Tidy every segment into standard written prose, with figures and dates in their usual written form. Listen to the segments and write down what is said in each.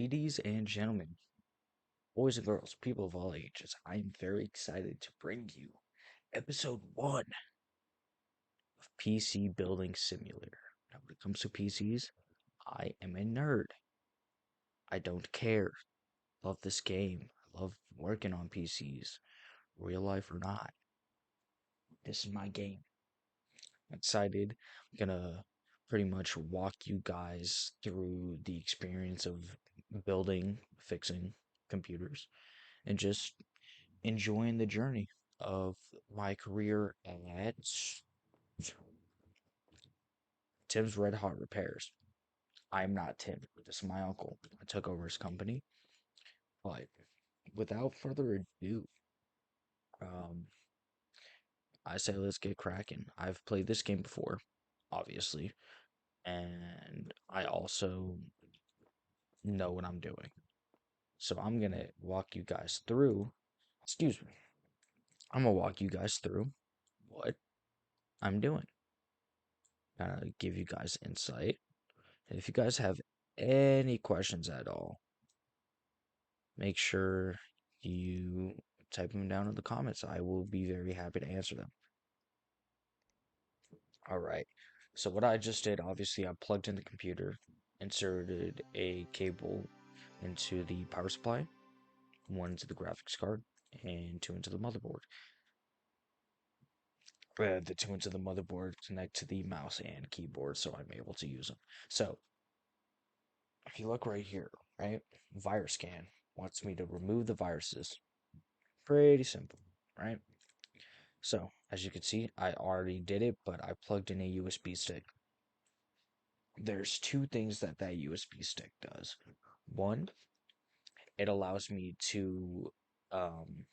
Ladies and gentlemen, boys and girls, people of all ages, I am very excited to bring you episode 1 of PC Building Simulator. Now, when it comes to PCs, I am a nerd. I don't care. Love this game. I love working on PCs, real life or not. This is my game. I'm excited. I'm gonna pretty much walk you guys through the experience of building, fixing computers, and just enjoying the journey of my career at Tim's Red Hot Repairs. I'm not Tim. This is my uncle. I took over his company. But without further ado, um, I say let's get cracking. I've played this game before, obviously, and I also know what I'm doing. So I'm gonna walk you guys through. Excuse me. I'm gonna walk you guys through what I'm doing. Give you guys insight. And if you guys have any questions at all, make sure you type them down in the comments. I will be very happy to answer them. All right. So what I just did, obviously, I plugged in the computer, inserted a cable into the power supply, one into the graphics card, and two into the motherboard. The two into the motherboard connect to the mouse and keyboard, so I'm able to use them. So if you look right here, right, virus scan wants me to remove the viruses. Pretty simple, right? So, as you can see, I already did it, but I plugged in a USB stick. There's two things that USB stick does. One, it allows me to um,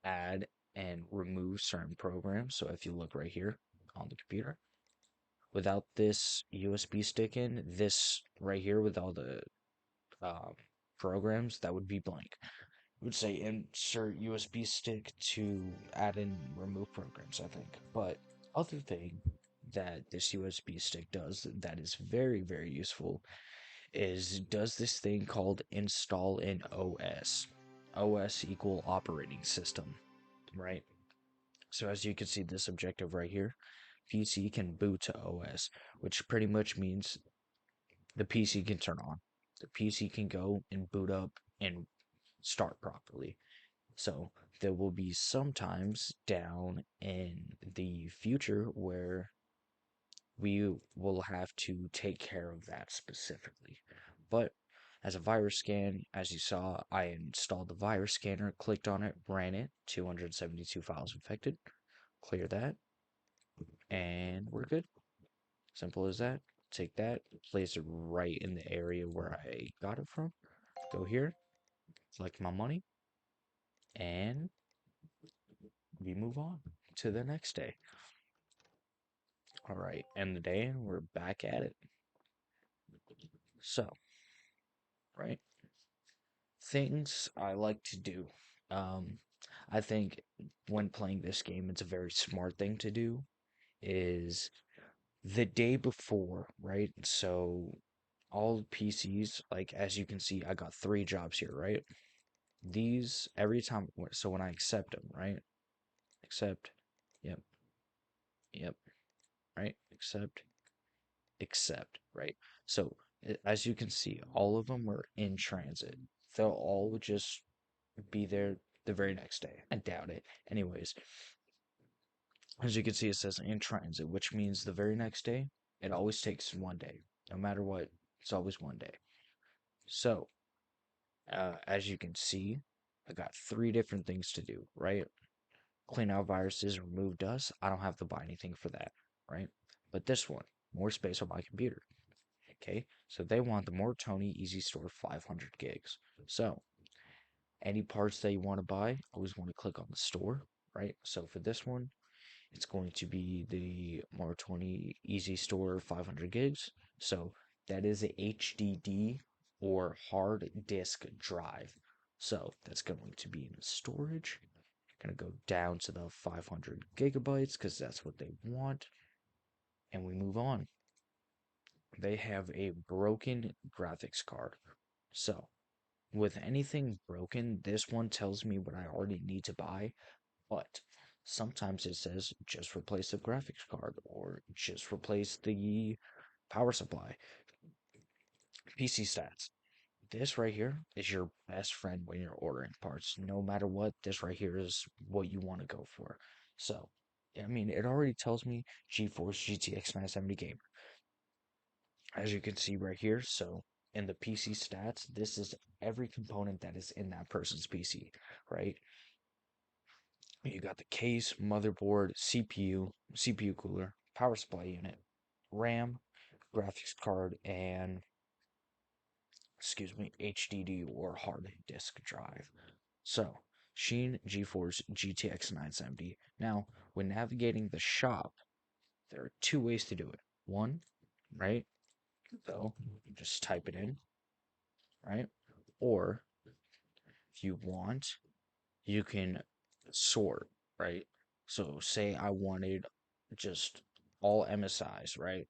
add and remove certain programs. So if you look right here on the computer, without this USB stick in, this right here with all the um, programs, that would be blank. It would say insert USB stick to add and remove programs, I think. But other thing that this USB stick does that is very, very useful is does this thing called install in OS. OS equal operating system, right? So as you can see this objective right here, PC can boot to OS, which pretty much means the PC can turn on. The PC can go and boot up and start properly. So there will be some times down in the future where we will have to take care of that specifically. But as a virus scan, as you saw, I installed the virus scanner, clicked on it, ran it, 272 files infected, clear that, and we're good. Simple as that. Take that, place it right in the area where I got it from. Go here, select my money, and we move on to the next day. All right, end the day, and we're back at it. So, right, things I like to do. Um, I think when playing this game, it's a very smart thing to do. Is the day before, right? So all PCs, like as you can see, I got three jobs here, right? These every time, so when I accept them, right? Accept, yep, yep, right? Accept, right? So as you can see, all of them were in transit. They'll all just be there the very next day. I doubt it. Anyways, as you can see, it says in transit, which means the very next day, it always takes one day. No matter what, it's always one day. So, as you can see, I got three different things to do, right? Clean out viruses, remove dust. I don't have to buy anything for that, right? But this one, more space on my computer. Okay, so they want the more Tony Easy Store 500 gigs. So, any parts that you want to buy, always want to click on the store, right? So for this one, it's going to be the Mar 20 Easy Store 500 gigs. So that is a HDD or hard disk drive. So that's going to be in the storage. Gonna go down to the 500 gigabytes because that's what they want. And we move on. They have a broken graphics card. So, with anything broken, this one tells me what I already need to buy, but sometimes it says just replace the graphics card or just replace the power supply. PC stats. This right here is your best friend when you're ordering parts. No matter what, this right here is what you want to go for. So, I mean, it already tells me GeForce GTX 970 Gamer, as you can see right here. So, in the PC stats, this is every component that is in that person's PC, right? You got the case, motherboard, CPU cooler, power supply unit, RAM, graphics card, and HDD or hard disk drive. So, Sheen GeForce GTX 970. Now, when navigating the shop, there are two ways to do it. One, right? So, you just type it in, right? Or if you want, you can sort, right? So, say I wanted just all MSIs, right?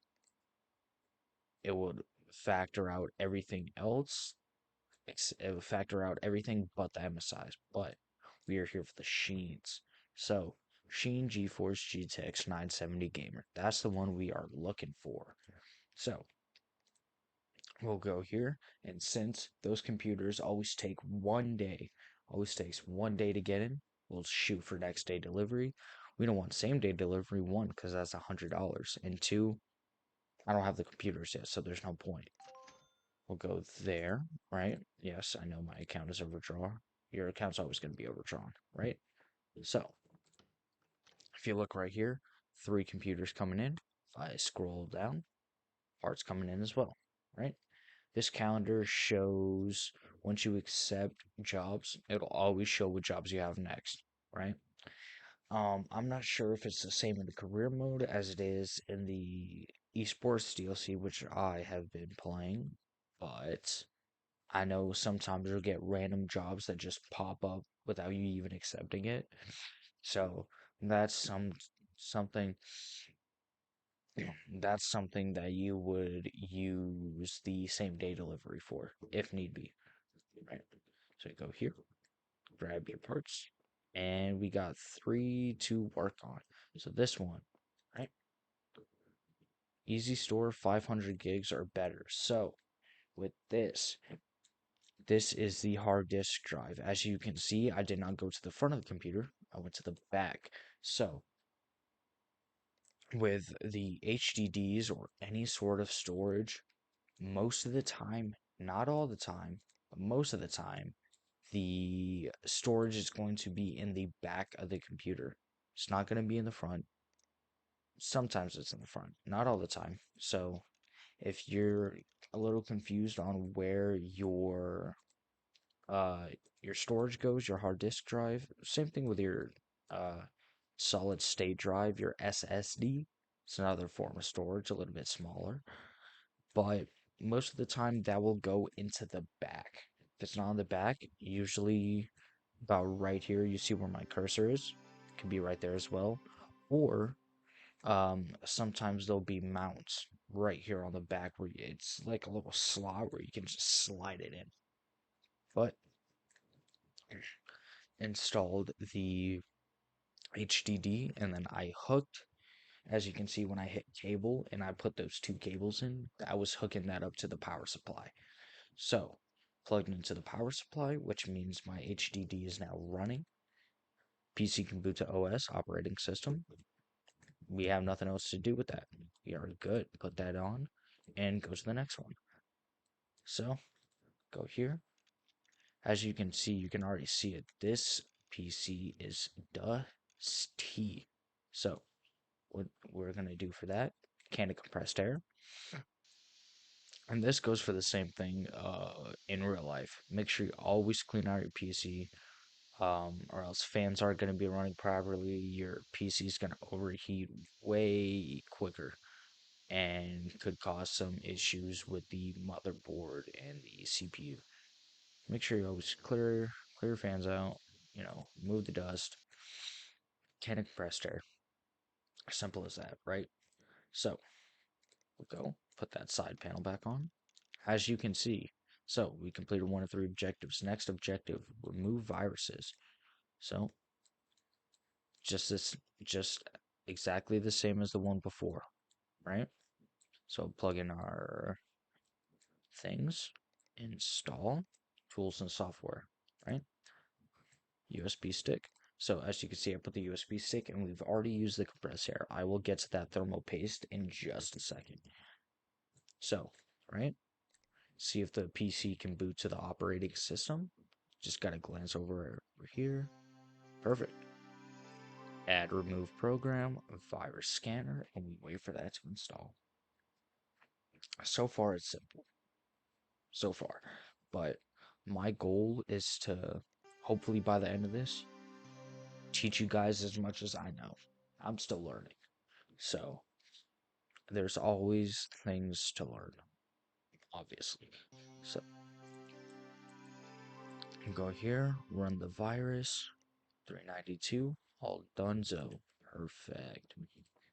It would factor out everything else. It would factor out everything but the MSIs. But we are here for the Sheens. So, Sheen GeForce GTX 970 Gamer. That's the one we are looking for. So, we'll go here. And since those computers always takes 1 day to get in, we'll shoot for next day delivery. We don't want same day delivery, one, because that's $100. And two, I don't have the computers yet, so there's no point. We'll go there, right? Yes, I know my account is overdrawn. Your account's always going to be overdrawn, right? So, if you look right here, three computers coming in. If I scroll down, parts coming in as well, right? This calendar shows once you accept jobs, it'll always show what jobs you have next, right? I'm not sure if it's the same in the career mode as it is in the esports DLC, which I have been playing, but I know sometimes you'll get random jobs that just pop up without you even accepting it. So that's something that's something that you would use the same day delivery for if need be. Right. So you go here, grab your parts, and we got three to work on. So this one, right? Easy store 500 gigs or better. So with this is the hard disk drive. As you can see, I did not go to the front of the computer. I went to the back. So, with the HDDs or any sort of storage, most of the time, not all the time, but most of the time, the storage is going to be in the back of the computer. It's not going to be in the front. Sometimes it's in the front, not all the time. So, if you're a little confused on where uh, your storage goes, your hard disk drive. Same thing with your uh, solid state drive, your SSD. It's another form of storage, a little bit smaller, but most of the time that will go into the back. If it's not on the back, usually about right here, you see where my cursor is. It can be right there as well. Or sometimes there'll be mounts right here on the back where it's like a little slot where you can just slide it in. But installed the HDD and then I hooked, as you can see when I hit cable and I put those two cables in, I was hooking that up to the power supply. So, plugged into the power supply, which means my HDD is now running. PC can boot to OS, operating system. We have nothing else to do with that. We are good. Put that on and go to the next one. So, go here. As you can see, you can already see it. This PC is dusty. So, what we're going to do for that, can of compressed air. And this goes for the same thing in real life. Make sure you always clean out your PC, or else fans aren't going to be running properly. Your PC is going to overheat way quicker and could cause some issues with the motherboard and the CPU. Make sure you always clear your fans out, move the dust, can of compressed air. Simple as that, right? So, we'll go put that side panel back on. As you can see, So we completed one of 3 objectives. Next objective, remove viruses. So just this, just exactly the same as the one before, right? So plug in our things, install tools and software, right? USB stick. So as you can see, I put the USB stick and we've already used the compressed air. I will get to that thermal paste in just a second. So, right? See if the PC can boot to the operating system. Just gotta glance over here. Perfect. Add remove program, virus scanner, and we wait for that to install. So far, it's simple. So far. But my goal is to, hopefully by the end of this, teach you guys as much as I know. I'm still learning. So there's always things to learn, obviously. So go here, run the virus, 392, all donezo. Perfect.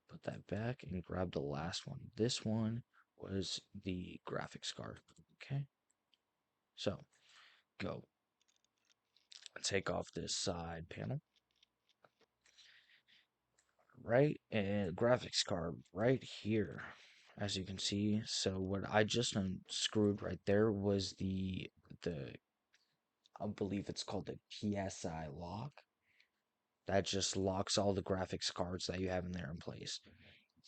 Put that back and grab the last one. This one was the graphics card. Okay, so go take off this side panel, right? And graphics card right here, as you can see. So what I just unscrewed right there was the I believe it's called the PSI lock. That just locks all the graphics cards that you have in there in place.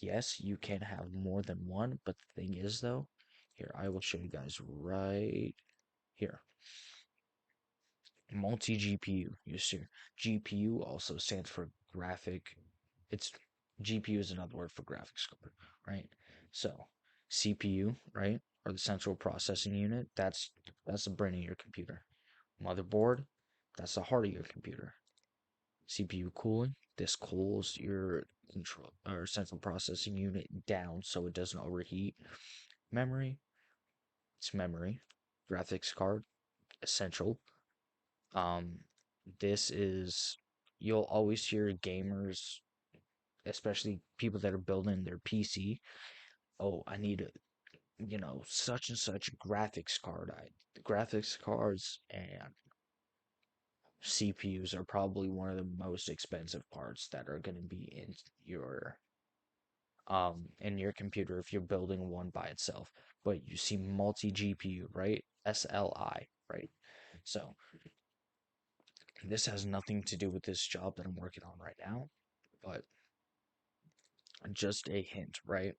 Yes, you can have more than one, but the thing is though, here I will show you guys right here. Multi GPU. You see, GPU also stands for graphic. It's GPU is another word for graphics card, right? So CPU, right, or the central processing unit. That's the brain of your computer. Motherboard, that's the heart of your computer. CPU cooling. This cools your control or central processing unit down so it doesn't overheat. Memory, it's memory. Graphics card, essential. Um, this is you'll always hear gamers, especially people that are building their PC. Oh, I need a such and such graphics card. The graphics cards and CPUs are probably one of the most expensive parts that are going to be in your computer if you're building one by itself. But you see multi GPU, right? SLI, right? So this has nothing to do with this job that I'm working on right now, but just a hint, right?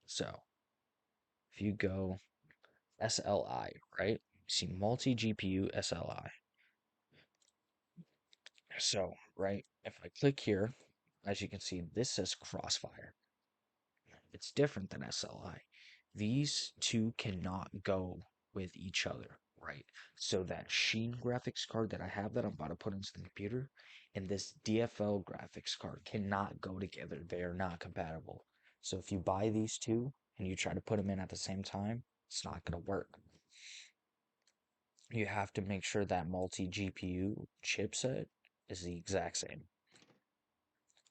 So if you go SLI, right? You see multi GPU SLI. So, right, if I click here, as you can see, this says Crossfire. It's different than SLI. These two cannot go with each other, right? So that Sheen graphics card that I have that I'm about to put into the computer and this DFL graphics card cannot go together. They are not compatible. So if you buy these two and you try to put them in at the same time, it's not going to work. You have to make sure that multi GPU chipset is the exact same.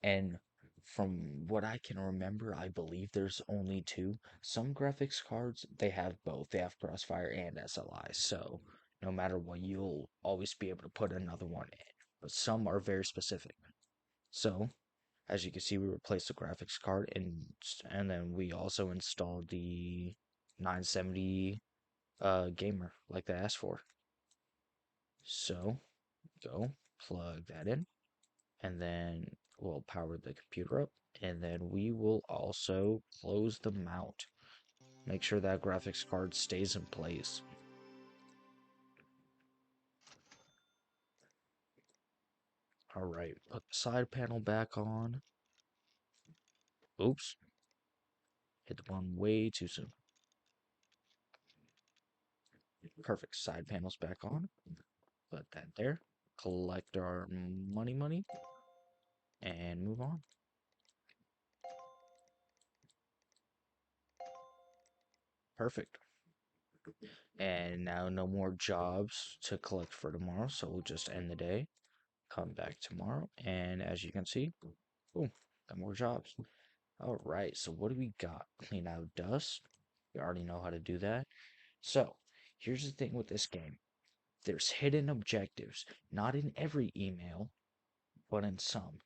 And from what I can remember, I believe there's only two. Some graphics cards, they have both. They have Crossfire and SLI. So no matter what, you'll always be able to put another one in. But some are very specific. So as you can see, we replaced the graphics card and then we also installed the 970 gamer like they asked for. So go plug that in and then we'll power the computer up and then we will also close the mount. Make sure that graphics card stays in place. Alright, put the side panel back on. Oops, hit the button way too soon. Perfect, side panel's back on. Put that there. Collect our money and move on. Perfect. And now no more jobs to collect for tomorrow, so we'll just end the day. Come back tomorrow, and as you can see, boom, got more jobs. All right, so what do we got? Clean out dust. You already know how to do that. So Here's the thing with this game. There's hidden objectives, not in every email, but in some.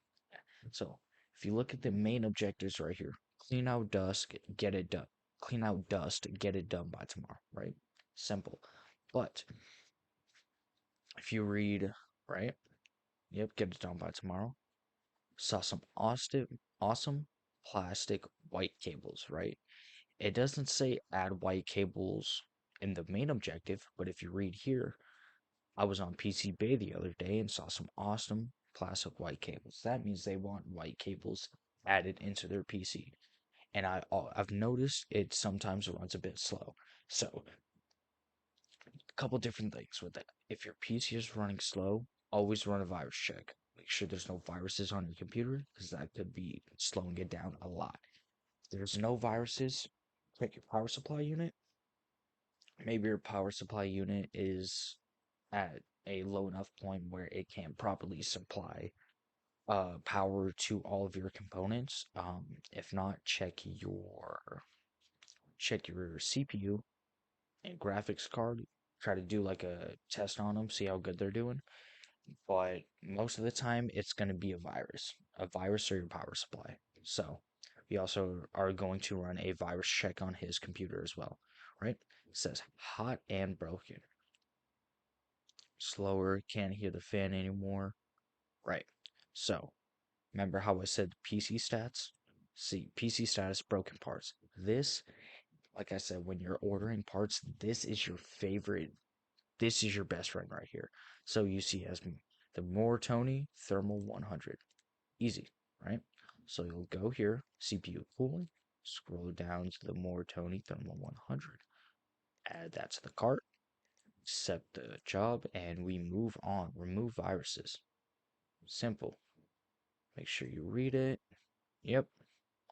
So if you look at the main objectives right here, clean out dust, get it done. Clean out dust, get it done by tomorrow, right? Simple. But if you read, right? Yep, get it done by tomorrow. Saw some awesome plastic white cables, right? It doesn't say add white cables in the main objective, but if you read here, I was on PC Bay the other day and saw some awesome plastic white cables. That means they want white cables added into their PC. And I've noticed it sometimes runs a bit slow. So, a couple different things with it. If your PC is running slow, always run a virus check. Make sure there's no viruses on your computer because that could be slowing it down a lot. If there's no viruses, check your power supply unit. Maybe your power supply unit is at a low enough point where it can properly supply power to all of your components. If not, check your CPU and graphics card. Try to do like a test on them, see how good they're doing. But most of the time, it's going to be a virus or your power supply. So we also are going to run a virus check on his computer as well, right? It says hot and broken. Slower, can't hear the fan anymore. Right. So remember how I said PC stats? See, PC status, broken parts. This, like I said, when you're ordering parts, this is your favorite. This is your best friend right here. So you see as the Moritoni Thermal 100. Easy, right? So you'll go here, CPU cooling, scroll down to the Moritoni Thermal 100. Add that to the cart, accept the job, and we move on. Remove viruses. Simple. Make sure you read it. Yep,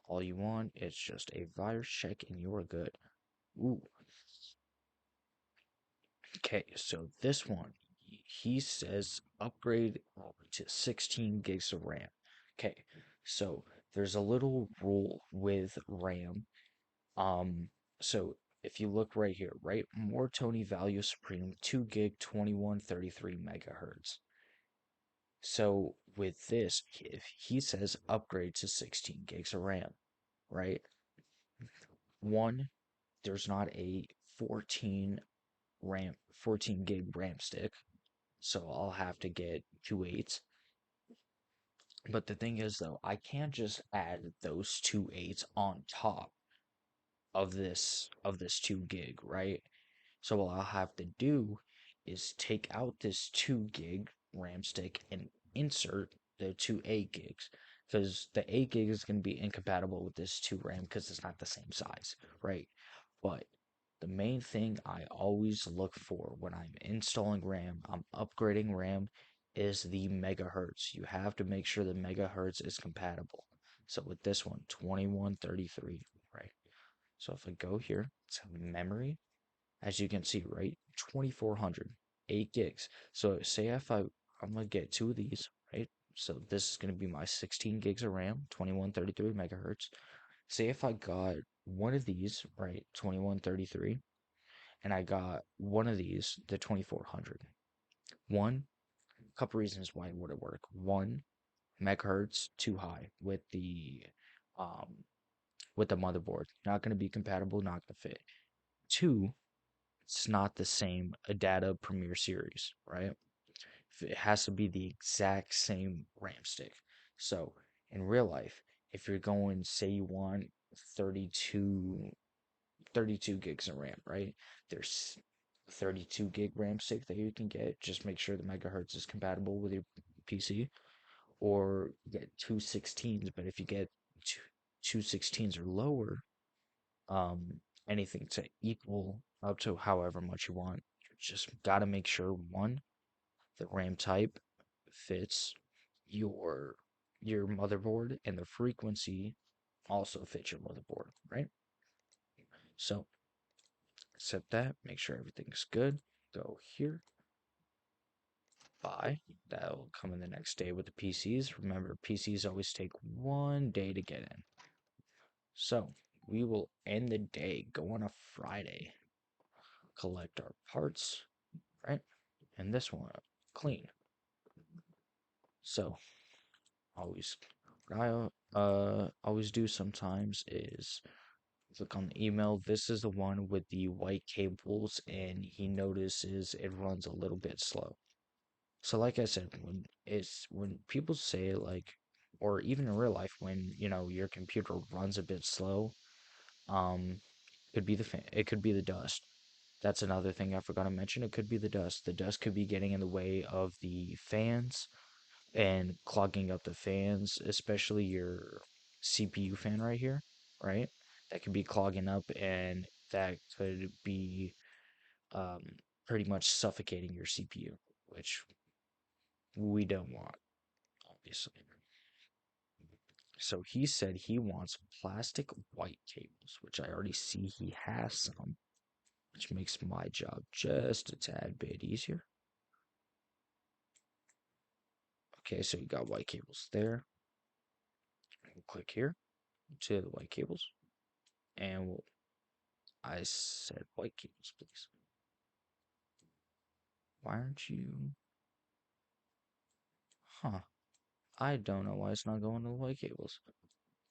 all you want is just a virus check and you're good. Ooh, okay, so this one, he says upgrade to 16 gigs of RAM. Okay, so there's a little rule with RAM. Um, so if you look right here, right, more Tony value supreme 2 gig 2133 megahertz. So with this, if he says upgrade to 16 gigs of RAM, right? One, there's not a 14 gig RAM stick, so I'll have to get 2 8s. But the thing is though, I can't just add those 2 8s on top of this 2 gig, right? So what I'll have to do is take out this 2 gig RAM stick and insert the two 8 gigs because the 8 gig is going to be incompatible with this 2 RAM because it's not the same size, right? But the main thing I always look for when I'm installing RAM, I'm upgrading RAM, is the megahertz. You have to make sure the megahertz is compatible. So with this one, 2133, right? So if I go here to memory, as you can see, right, 2400, 8 gigs. So say if I'm gonna get two of these, right? So this is gonna be my 16 gigs of RAM, 2133 megahertz. Say if I got one of these, right, 2133, and I got one of these, the 2400. One, couple reasons why would it work. One, megahertz too high um with the motherboard. Not gonna be compatible, not gonna fit. Two, it's not the same Adata Premier Series, right? It has to be the exact same RAM stick. So in real life, if you're going, say you want 32, 32 gigs of RAM, right? There's 32 gig RAM stick that you can get. Just make sure the megahertz is compatible with your PC, or get two 16s. But if you get two 16s or lower, anything to equal up to however much you want. You just gotta make sure one, the RAM type fits your your motherboard and the frequency also fits your motherboard, right? So set that, make sure everything's good. Go here, buy. That'll come in the next day with the PCs. Remember, PCs always take 1 day to get in. So we will end the day, go on a Friday. collect our parts, right? And this one, clean. So always, what I always do sometimes is click on the email. This is the one with the white cables, and he notices it runs a little bit slow. So, like I said, when people say like, or even in real life, when your computer runs a bit slow, um, could be the fan, it could be the dust. That's another thing I forgot to mention. It could be the dust. The dust could be getting in the way of the fans and clogging up the fans, especially your CPU fan right here, right? That could be clogging up, and that could be um, pretty much suffocating your CPU, which we don't want, obviously. So he said he wants plastic white cables, which I already see he has some, which makes my job just a tad bit easier. Okay, so you got white cables there. We'll click here to the white cables, and I said white cables, please. Why aren't you? Huh. I don't know why it's not going to the white cables.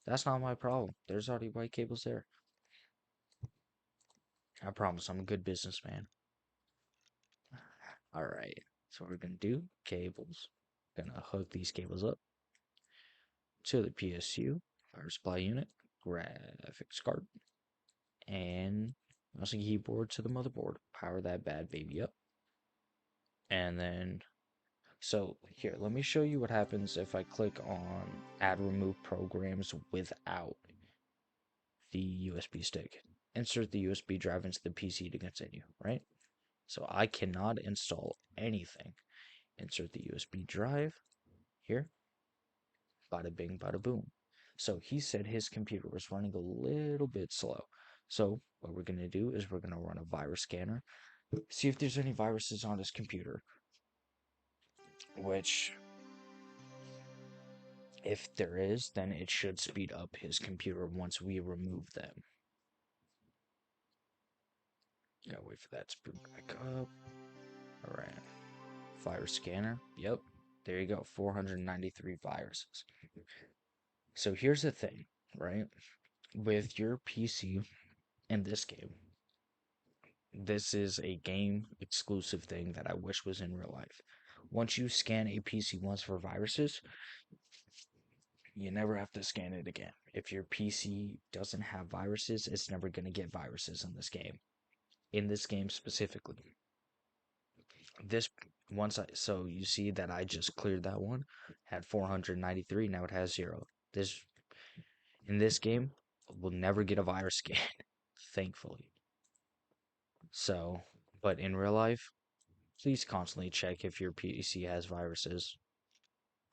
That's not my problem. There's already white cables there. I promise I'm a good businessman. Alright, so what we're gonna do, cables. Gonna hook these cables up to the PSU, power supply unit, graphics card, and mouse and keyboard to the motherboard. Power that bad baby up. And then, so here, let me show you what happens if I click on add remove programs without the USB stick. Insert the USB drive into the PC to continue, right? So I cannot install anything. Insert the USB drive here. Bada bing, bada boom. So he said his computer was running a little bit slow. So what we're going to do is we're going to run a virus scanner, see if there's any viruses on his computer, which if there is, then it should speed up his computer once we remove them. Gotta wait for that to boot back up. All right. Virus scanner. Yep. There you go. 493 viruses. So here's the thing, right? With your PC in this game, this is a game exclusive thing that I wish was in real life. Once you scan a PC once for viruses, you never have to scan it again. If your PC doesn't have viruses, it's never going to get viruses in this game. In this game specifically. This so you see that I just cleared that one, had 493, now it has 0. This in this game will never get a virus scan, thankfully. So, but in real life, please constantly check if your PC has viruses,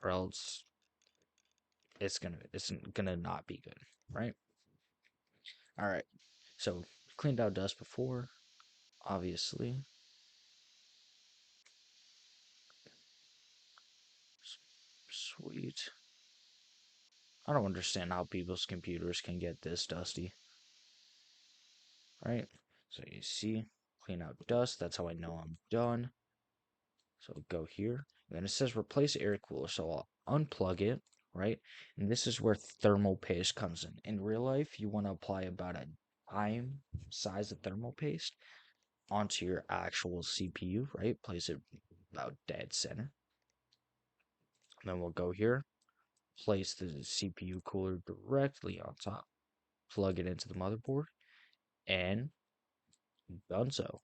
or else it's gonna not be good, right? All right. So cleaned out dust before, obviously. Sweet. I don't understand how people's computers can get this dusty, right? So you see, clean out dust. That's how I know I'm done. So go here. Then it says replace air cooler. So I'll unplug it, right? And this is where thermal paste comes in. In real life, you want to apply about a dime size of thermal paste onto your actual CPU, right? Place it about dead center. Then we'll go here, place the CPU cooler directly on top, plug it into the motherboard, and done so.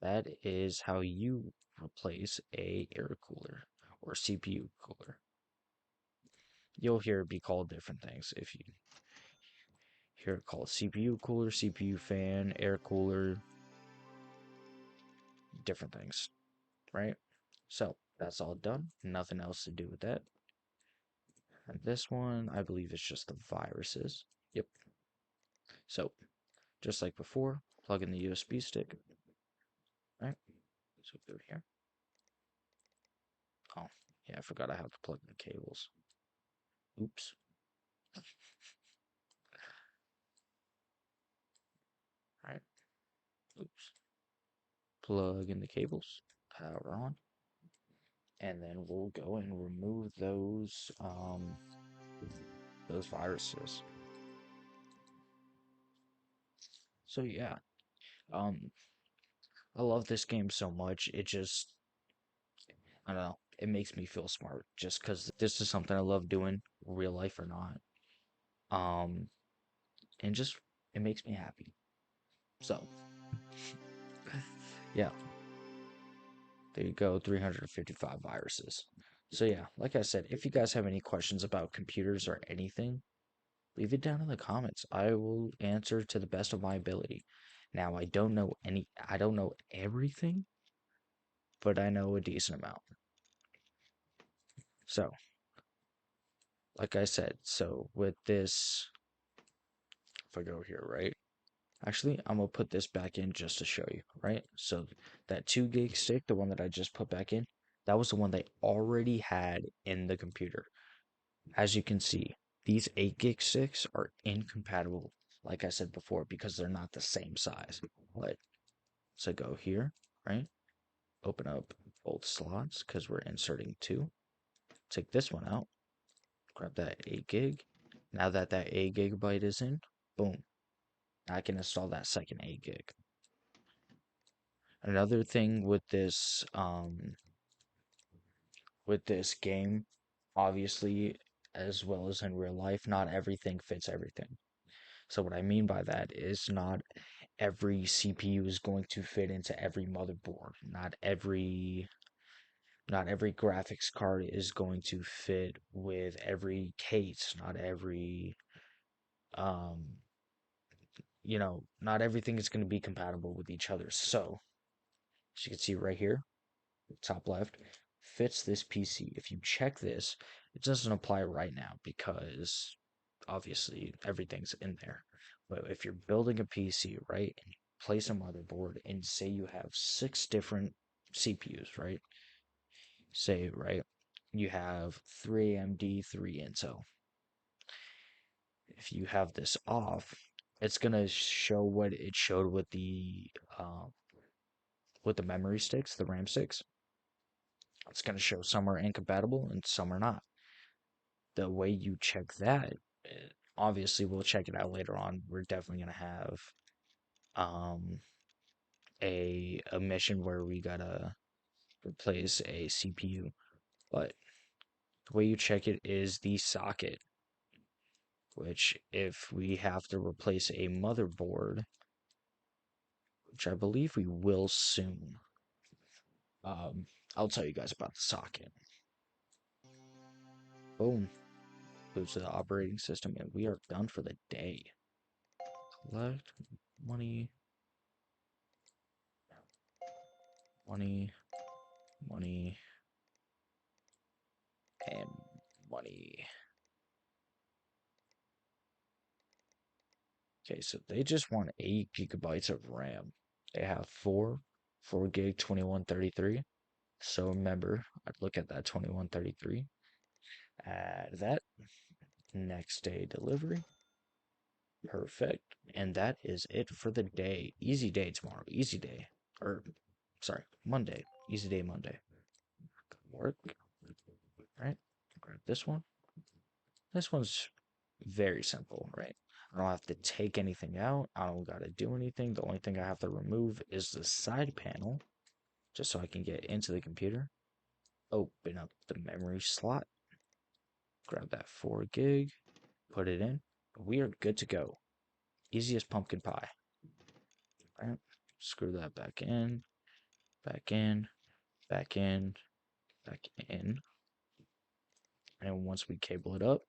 That is how you replace a air cooler or CPU cooler. You'll hear it be called different things if you hear it called CPU cooler, CPU fan, air cooler, different things, right? So that's all done. Nothing else to do with that. And this one, I believe it's just the viruses. Yep. So just like before, plug in the USB stick, right? So go here. Oh, yeah, I forgot I have to plug in the cables. Oops. Right? Oops. Plug in the cables, power on, and then we'll go and remove those viruses. So yeah, um, I love this game so much. It just, I don't know, it makes me feel smart just because this is something I love doing, real life or not. Um, and just it makes me happy. So yeah, there you go, 355 viruses. So yeah, like I said, if you guys have any questions about computers or anything, leave it down in the comments. I will answer to the best of my ability. Now, I don't know everything, but I know a decent amount. So, like I said, so with this, if I go here, right? Actually, I'm gonna put this back in just to show you, right? So that 2 gig stick, the one that I just put back in, that was the one they already had in the computer. As you can see, these 8 gig sticks are incompatible, like I said before, because they're not the same size. But so go here, right? Open up both slots because we're inserting two. Take this one out, grab that 8 gig. Now that that 8 gigabyte is in, boom, I can install that second 8 gig. Another thing with this game, obviously, as well as in real life, not everything fits everything. So what I mean by that is not every CPU is going to fit into every motherboard. Not every graphics card is going to fit with every case. Um not everything is going to be compatible with each other. So, as you can see right here, top left, fits this PC. If you check this, it doesn't apply right now because obviously everything's in there. But if you're building a PC, right, and you place a motherboard and say you have 6 different CPUs, right? Say, right, you have 3 AMD, 3 Intel. If you have this off, it's gonna show what it showed with the memory sticks, the RAM sticks. It's gonna show some are incompatible and some are not. The way you check that, obviously we'll check it out later on. We're definitely gonna have um a mission where we gotta replace a CPU. But the way you check it is the socket, which if we have to replace a motherboard, which I believe we will soon, um, I'll tell you guys about the socket. Boom. Goes to the operating system, and we are done for the day. Collect money, money, money, and money. Okay, so they just want 8 gigabytes of RAM. They have 4 gig 2133. So remember, I'd look at that 2133. Add that. Next day delivery. Perfect. And that is it for the day. Easy day tomorrow. Easy day. Or, sorry, Monday. Easy day Monday. Work. Right? Grab this one. This one's very simple, right? I don't have to take anything out. I don't got to do anything. The only thing I have to remove is the side panel, just so I can get into the computer. Open up the memory slot. Grab that 4 gig. Put it in. We are good to go. Easy as pumpkin pie. Right? Screw that back in. Back in. Back in. Back in. And once we cable it up,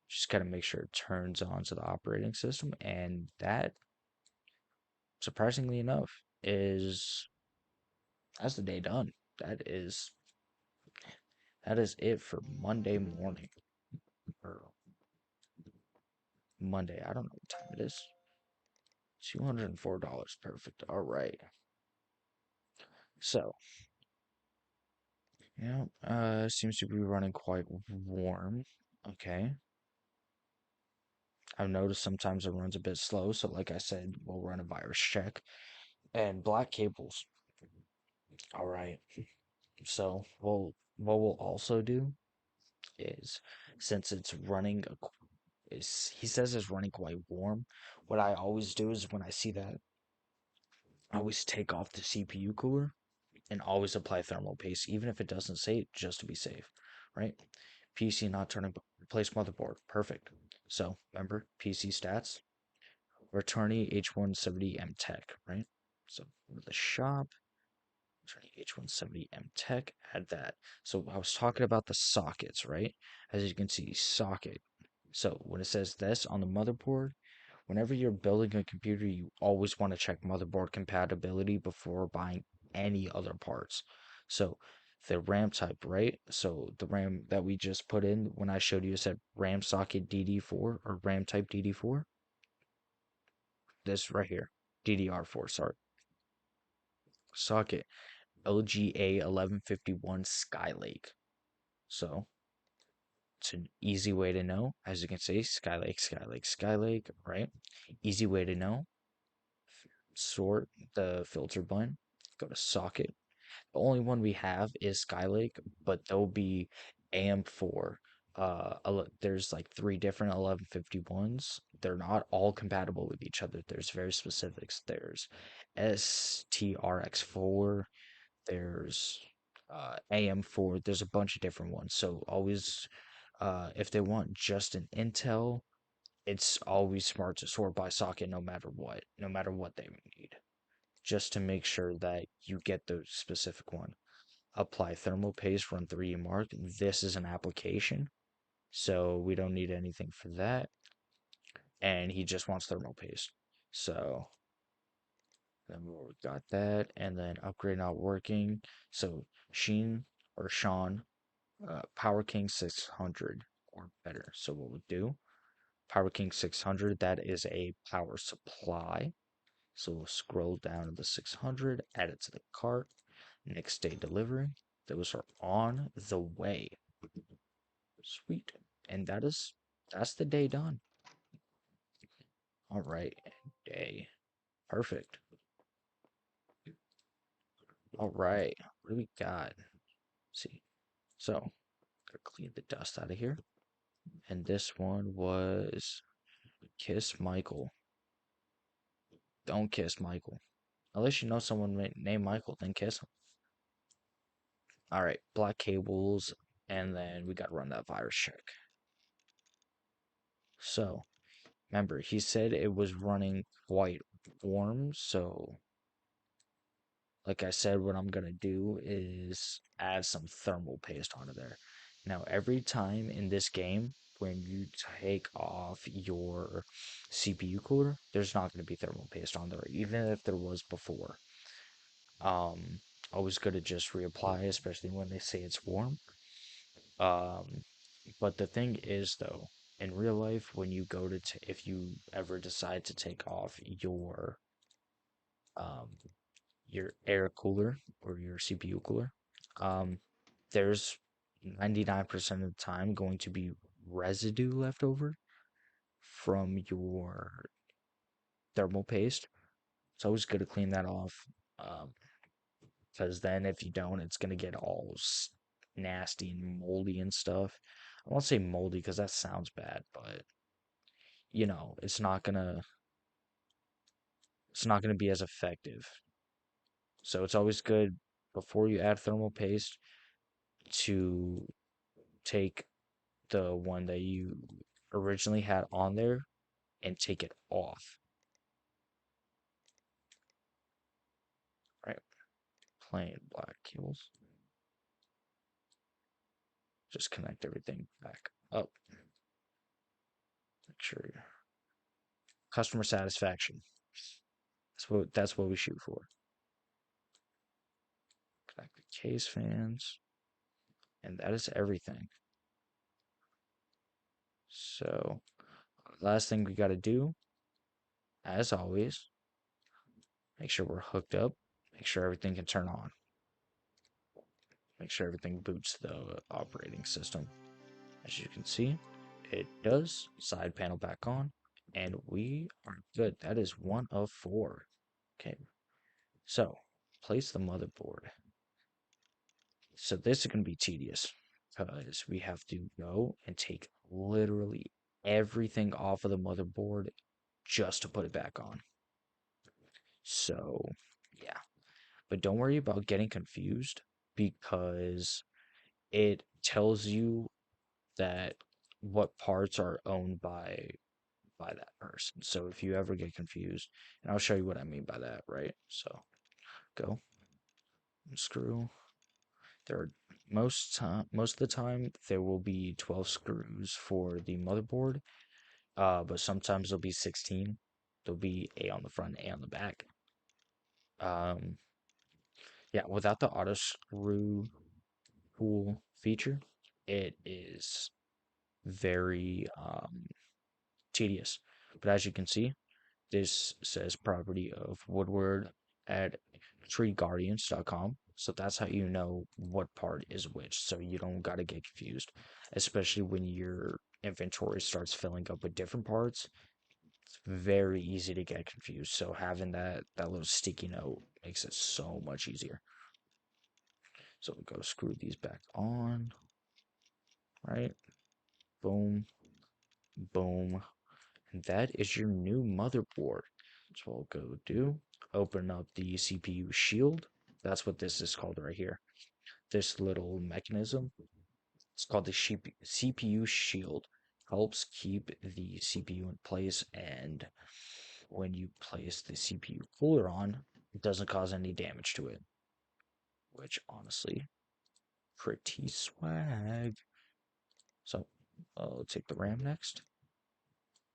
just gotta make sure it turns on to the operating system. And that, surprisingly enough, that's the day done. That is it for Monday morning. Or Monday. I don't know what time it is. $204. Perfect. All right. So, yeah, seems to be running quite warm. Okay. I've noticed sometimes it runs a bit slow, so like I said, we'll run a virus check. And black cables. All right. So, what we'll also do is, since it's running, he says it's running quite warm. What I always do is when I see that, I always take off the CPU cooler and always apply thermal paste, even if it doesn't say it, just to be safe, right? PC not turning, replace motherboard. Perfect. So remember PC stats, returning H170M Tech, right? So go to the shop, returning H170M Tech, add that. So I was talking about the sockets, right? As you can see, socket. So when it says this on the motherboard, whenever you're building a computer, you always want to check motherboard compatibility before buying any other parts. So the RAM type, right? So the RAM that we just put in when I showed you, it said RAM socket DD4 or RAM type DD4. This right here, DDR4, sorry. Socket LGA 1151 Skylake. So it's an easy way to know. As you can see, Skylake, Skylake, Skylake, right? Easy way to know. Sort the filter button, go to socket. The only one we have is Skylake, but there'll be AM4. There's like three different 1151s. They're not all compatible with each other. There's very specifics. There's STRX4. There's AM4. There's a bunch of different ones. So always, if they want just an Intel, it's always smart to sort by socket no matter what they need, just to make sure that you get the specific one. Apply thermal paste, run 3D Mark. This is an application, so we don't need anything for that. And he just wants thermal paste. So then we got that, and then upgrade not working. So Sheen or Sean, Power King 600 or better. So what we'll do, Power King 600, that is a power supply. So we'll scroll down to the 600, add it to the cart. Next day delivery. Those are on the way. Sweet. And that's the day done. All right. Day. Perfect. All right. What do we got? Let's see. So, gotta clean the dust out of here. And this one was Kiss Michael. Don't kiss Michael. Unless you know someone named Michael, then kiss him. All right. Black cables. And then we got to run that virus check. So, remember, he said it was running quite warm, so like I said, what I'm gonna do is add some thermal paste onto there. Now, every time in this game, when you take off your CPU cooler, there's not gonna be thermal paste on there, even if there was before. Um, Always good to just reapply, especially when they say it's warm. Um, but the thing is, though, in real life, when you go to, if you ever decide to take off um, your air cooler or your CPU cooler, um, there's 99% of the time going to be residue left over from your thermal paste. It's always good to clean that off. Because then if you don't, it's gonna get all nasty and moldy and stuff. I won't say moldy because that sounds bad, but it's not gonna be as effective. So it's always good before you add thermal paste to take the one that you originally had on there and take it off. Right, plain black cables. Just connect everything back up. Make sure customer satisfaction. That's what we shoot for. Connect the case fans, and that is everything. So, last thing we got to do, as always, make sure we're hooked up. Make sure everything can turn on. Make sure everything boots the operating system. As you can see, it does. Side panel back on, and we are good. That is one of four. Okay, so place the motherboard. So this is going to be tedious because we have to go and take literally everything off of the motherboard just to put it back on. So, yeah. But don't worry about getting confused because it tells you that what parts are owned by that person. So if you ever get confused, and I'll show you what I mean by that, right? So go unscrew. There are most of the time there will be 12 screws for the motherboard, but sometimes there'll be 16. There'll be A on the front, A on the back. Um, yeah, without the auto screw pull feature, it is very tedious. But as you can see, this says property of Woodward at treeguardians.com. So that's how you know what part is which. So you don't got to get confused, especially when your inventory starts filling up with different parts. It's very easy to get confused. So having that little sticky note makes it so much easier. So we'll go screw these back on, right? Boom, boom. And that is your new motherboard. So I'll go do, open up the CPU shield. That's what this is called right here. This little mechanism, it's called the CPU shield. Helps keep the CPU in place, and when you place the CPU cooler on, it doesn't cause any damage to it, which honestly, pretty swag. So I'll take the RAM next,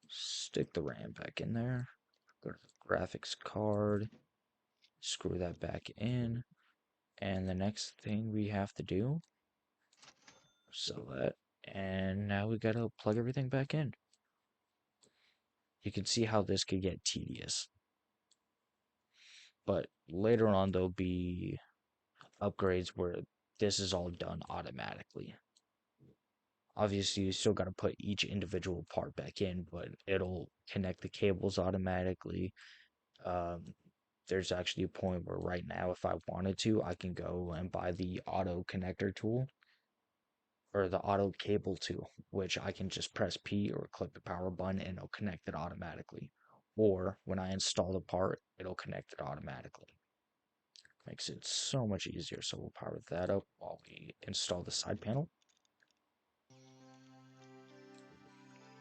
stick the RAM back in there, go to the graphics card, screw that back in, and the next thing we have to do, sell that, and now we gotta plug everything back in. You can see how this could get tedious, but later on there'll be upgrades where this is all done automatically. Obviously, you still got to put each individual part back in, but it'll connect the cables automatically. Um, there's actually a point where right now, if I wanted to, I can go and buy the auto connector tool or the auto cable tool, which I can just press P or click the power button and it'll connect it automatically. Or when I install the part, it'll connect it automatically. Makes it so much easier. So we'll power that up while we install the side panel.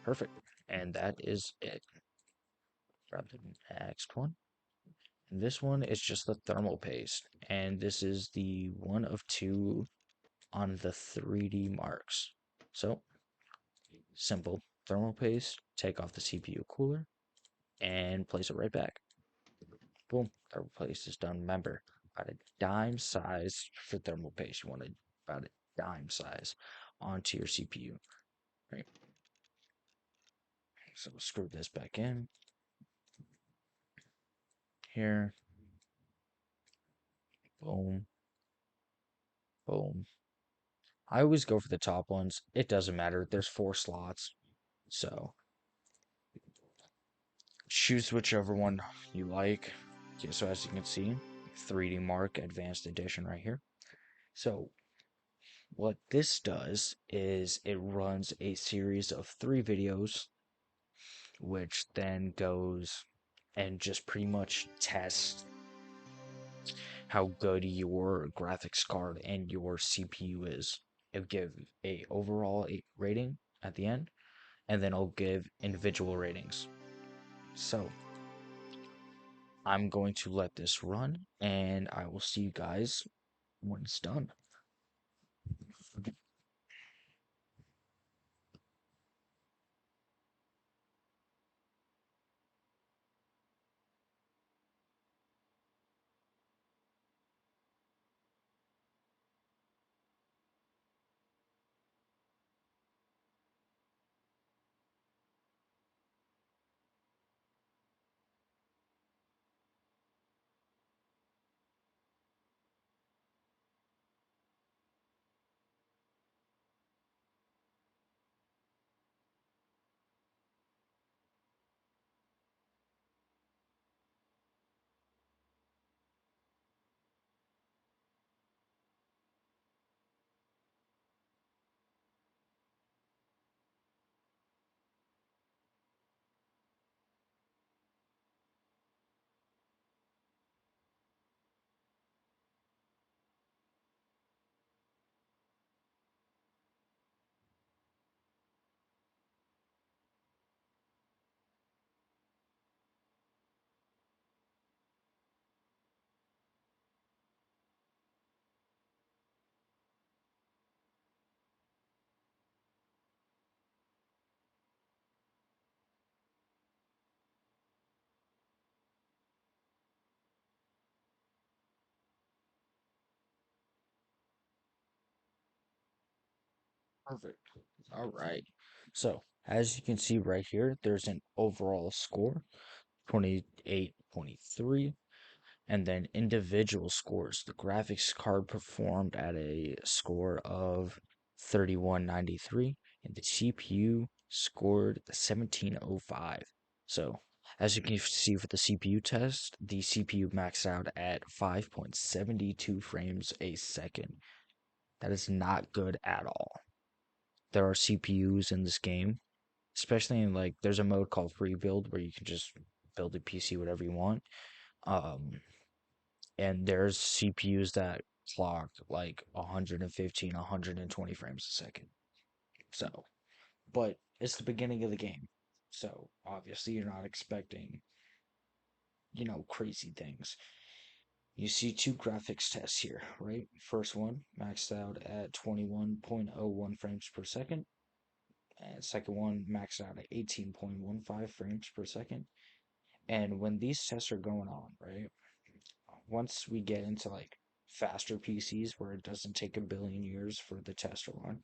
Perfect. And that is it. Grab the next one. And this one is just the thermal paste. And this is the one of two on the 3D marks. So simple thermal paste, take off the CPU cooler, and place it right back. Boom, thermal paste is done. Remember, about a dime size for thermal paste. You want it about a dime size onto your CPU. Right. So we'll screw this back in here. Boom, boom. I always go for the top ones. It doesn't matter. There's 4 slots. So choose whichever one you like. Okay, so as you can see, 3D Mark Advanced Edition right here. So what this does is it runs a series of 3 videos, which then goes and just pretty much tests how good your graphics card and your CPU is. It'll give a overall rating at the end, and then I'll give individual ratings. So I'm going to let this run, and I will see you guys when it's done. Perfect. All right. So, as you can see right here, there's an overall score, 28.3, and then individual scores. The graphics card performed at a score of 3193, and the CPU scored 1705. So, as you can see for the CPU test, the CPU maxed out at 5.72 frames a second. That is not good at all. There are CPUs in this game, especially in like there's a mode called free build where you can just build a PC whatever you want. Um, and there's CPUs that clock like 115, 120 frames a second. So, but it's the beginning of the game. So, obviously you're not expecting, crazy things. You see two graphics tests here, right? First one maxed out at 21.01 frames per second. And second one maxed out at 18.15 frames per second. And when these tests are going on, right? Once we get into like faster PCs where it doesn't take a billion years for the test to run,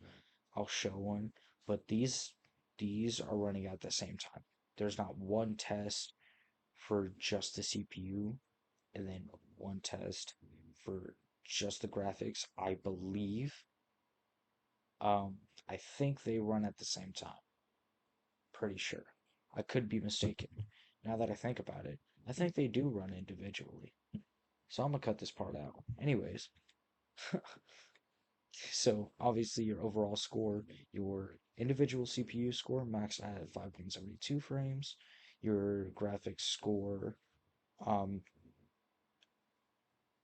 I'll show one. But these are running at the same time. There's not one test for just the CPU and then one test for just the graphics. I believe. I think they run at the same time. Pretty sure. I could be mistaken. Now that I think about it, I think they do run individually. So I'm gonna cut this part out. Anyways, so obviously your overall score, your individual CPU score maxed at 5.72 frames, your graphics score um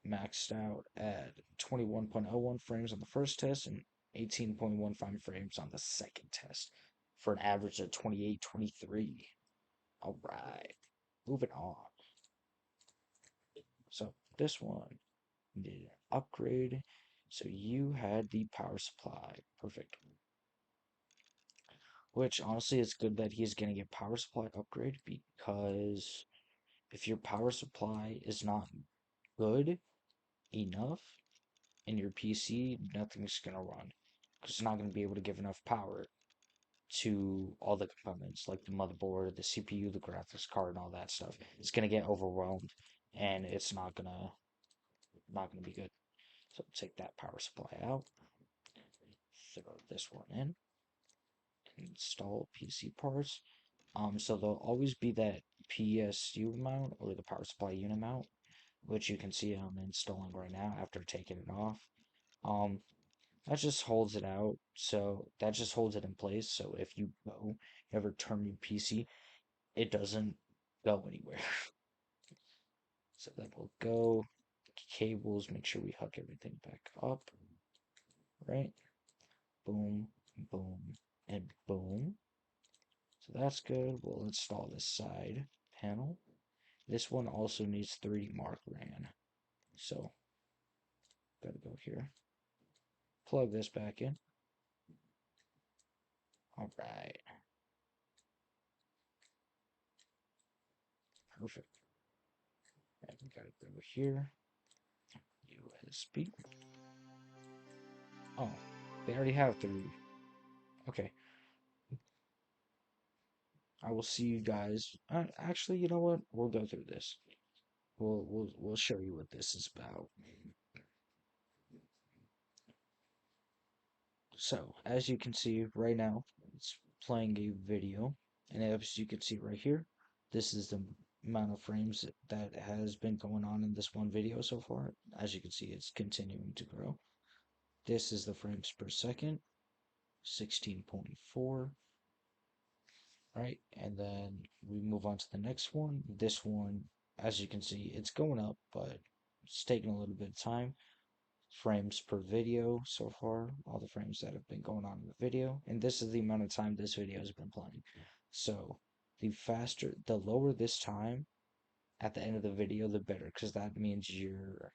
maxed out at 21.01 frames on the first test and 18.15 frames on the second test for an average of 28.23. All right, moving on. So this one needed an upgrade. So you had the power supply. Perfect. Which honestly, it's good that he's going to get power supply upgrade because if your power supply is not good enough in your PC, nothing's going to run because it's not going to be able to give enough power to all the components like the motherboard, the CPU, the graphics card, and all that stuff. It's going to get overwhelmed and it's not going to be good. So take that power supply out, throw this one in, install PC parts. So there'll always be that PSU mount or the power supply unit mount, which you can see I'm installing right now after taking it off. Um, that just holds it out. So that just holds it in place. So if you ever turn your PC, it doesn't go anywhere. So that will go. Cables, make sure we hook everything back up. Right? Boom, boom, and boom. So that's good. We'll install this side panel. This one also needs 3D Mark ran. So, gotta go here. Plug this back in. Alright. Perfect. And we gotta go here. USB. Oh, they already have 3D. Okay. I will see you guys. Actually, you know what? We'll go through this. We'll show you what this is about. So, as you can see right now, it's playing a video, and as you can see right here, this is the amount of frames that has been going on in this one video so far. As you can see, it's continuing to grow. This is the frames per second, 16.4, right? And then we move on to the next one. This one, as you can see, it's going up, but it's taking a little bit of time. Frames per video so far, all the frames that have been going on in the video, and this is the amount of time this video has been playing. So the lower this time at the end of the video, the better, because that means your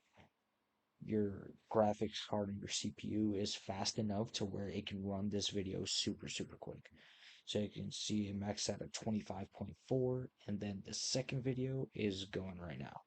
graphics card and your CPU is fast enough to where it can run this video super super quick. So you can see it maxed out at 25.4, and then the second video is going right now.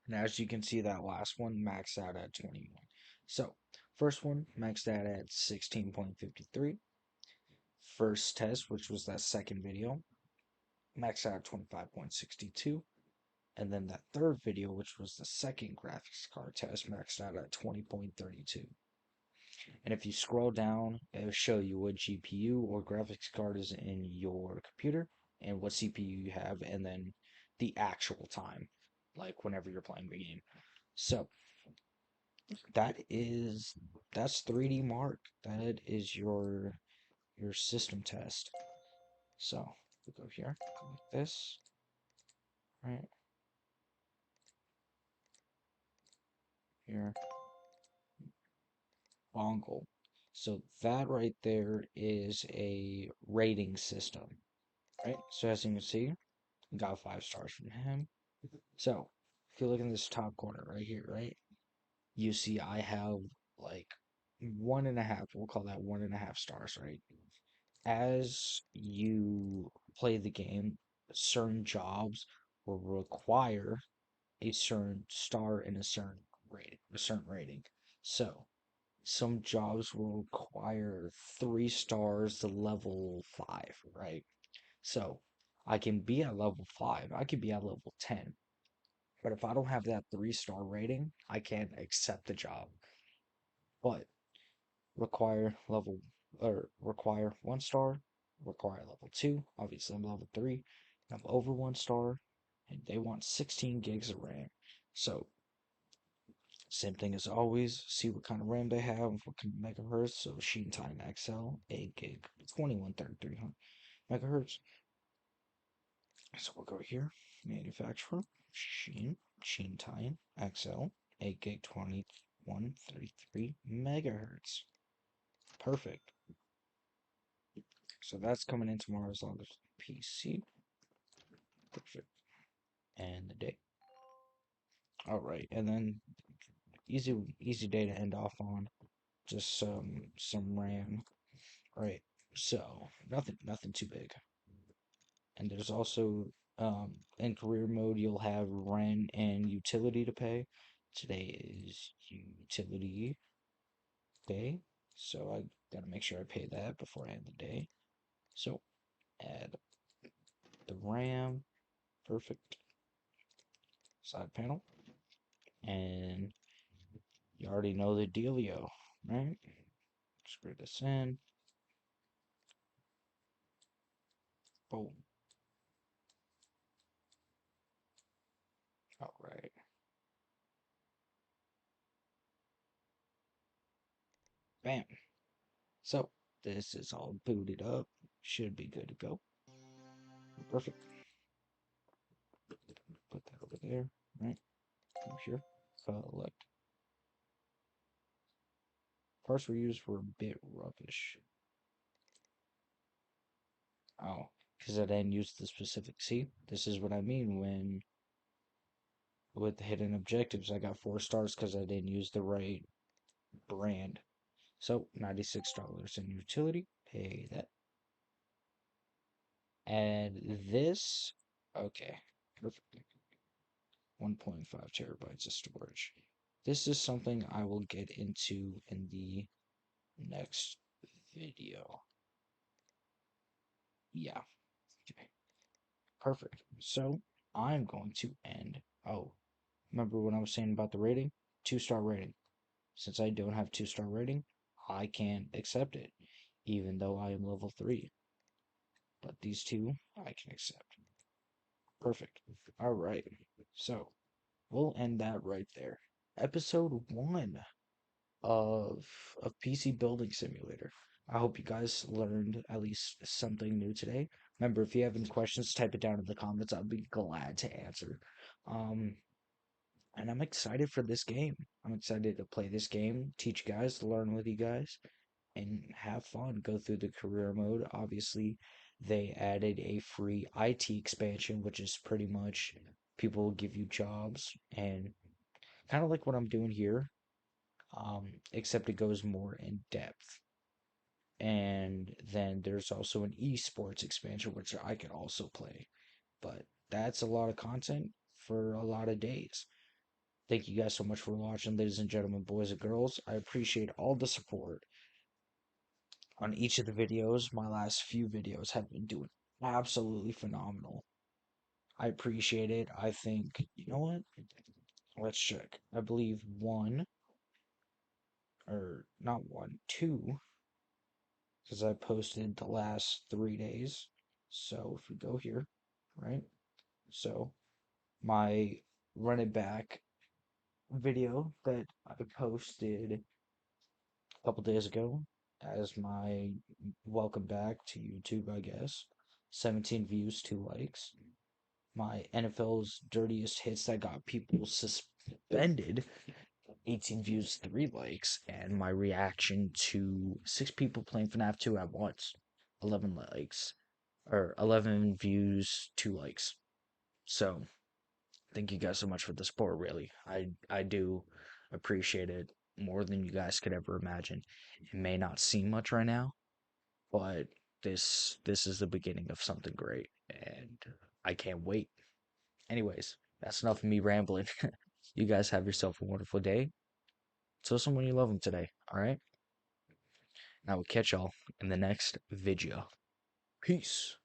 And as you can see, that last one maxed out at 21. So, first one maxed out at 16.53. First test, which was that second video, maxed out at 25.62. And then that third video, which was the second graphics card test, maxed out at 20.32. And if you scroll down, it'll show you what GPU or graphics card is in your computer and what CPU you have, and then the actual time, like whenever you're playing the game. So that's 3D Mark. That is your system test. So we go here, go like this, right here, bongle. So that right there is a rating system, right? So as you can see, got 5 stars from him. So if you look in this top corner right here, right, you see I have like 1.5. We'll call that 1.5 stars, right? As you play the game, certain jobs will require a certain star and a certain rating. So some jobs will require 3 stars to level 5, right? So I can be at level 5, I could be at level 10, but if I don't have that 3 star rating, I can't accept the job. But require level or require 1 star, require level 2. Obviously, I'm level 3. I'm over 1 star, and they want 16 gigs of RAM. So, same thing as always. See what kind of RAM they have, what kind of megahertz. So, Sheen Time XL, 8 gig, 2133 megahertz. So, we'll go here. Manufacturer, Sheen Time XL, 8 gig, 2133 megahertz. Perfect. So that's coming in tomorrow as long as PC. Perfect. And the day. All right, and then easy day to end off on. Just some RAM. Right. So nothing too big. And there's also in career mode you'll have rent and utility to pay. Today is utility day, so I gotta make sure I pay that before I end the day. So add the RAM. Perfect. Side panel. And you already know the dealio, right? Screw this in. Boom. All right. Bam. So this is all booted up. Should be good to go. Perfect. Put that over there, right? Over here. Collect. Parts we used were a bit rubbish. Oh, because I didn't use the specific. See, this is what I mean when with hidden objectives. I got 4 stars because I didn't use the right brand. So $96 in utility. Pay that. And this, okay, perfect. 1.5 terabytes of storage. This is something I will get into in the next video. Yeah, okay, perfect. So I'm going to end. Oh, remember what I was saying about the rating? 2 star rating. Since I don't have 2 star rating, I can't accept it, even though I am level 3. But these two I can accept. Perfect. All right. So we'll end that right there. Episode 1 of PC Building Simulator. I hope you guys learned at least something new today. Remember, if you have any questions, type it down in the comments. I'll be glad to answer. Um, and I'm excited for this game. I'm excited to play this game, teach you guys, learn with you guys, and have fun. Go through the career mode. Obviously, they added a free IT expansion, which is pretty much people will give you jobs and kind of like what I'm doing here, except it goes more in depth. And then there's also an esports expansion, which I could also play. But that's a lot of content for a lot of days. Thank you guys so much for watching, ladies and gentlemen, boys and girls. I appreciate all the support on each of the videos. My last few videos have been doing absolutely phenomenal. I appreciate it. I think, you know what? Let's check. I believe one, or not one, two, because I posted the last 3 days. So if we go here, right? So my running back video that I posted a couple days ago as my welcome back to YouTube, I guess. 17 views, 2 likes. My NFL's dirtiest hits that got people suspended, 18 views, 3 likes, and my reaction to 6 people playing FNAF 2 at once, 11 likes, or 11 views, 2 likes. So, thank you guys so much for the support, really. I do appreciate it more than you guys could ever imagine. It may not seem much right now, but this is the beginning of something great, and I can't wait. Anyways, that's enough of me rambling. You guys have yourself a wonderful day. Tell someone you love them today, all right? And I will catch y'all in the next video. Peace.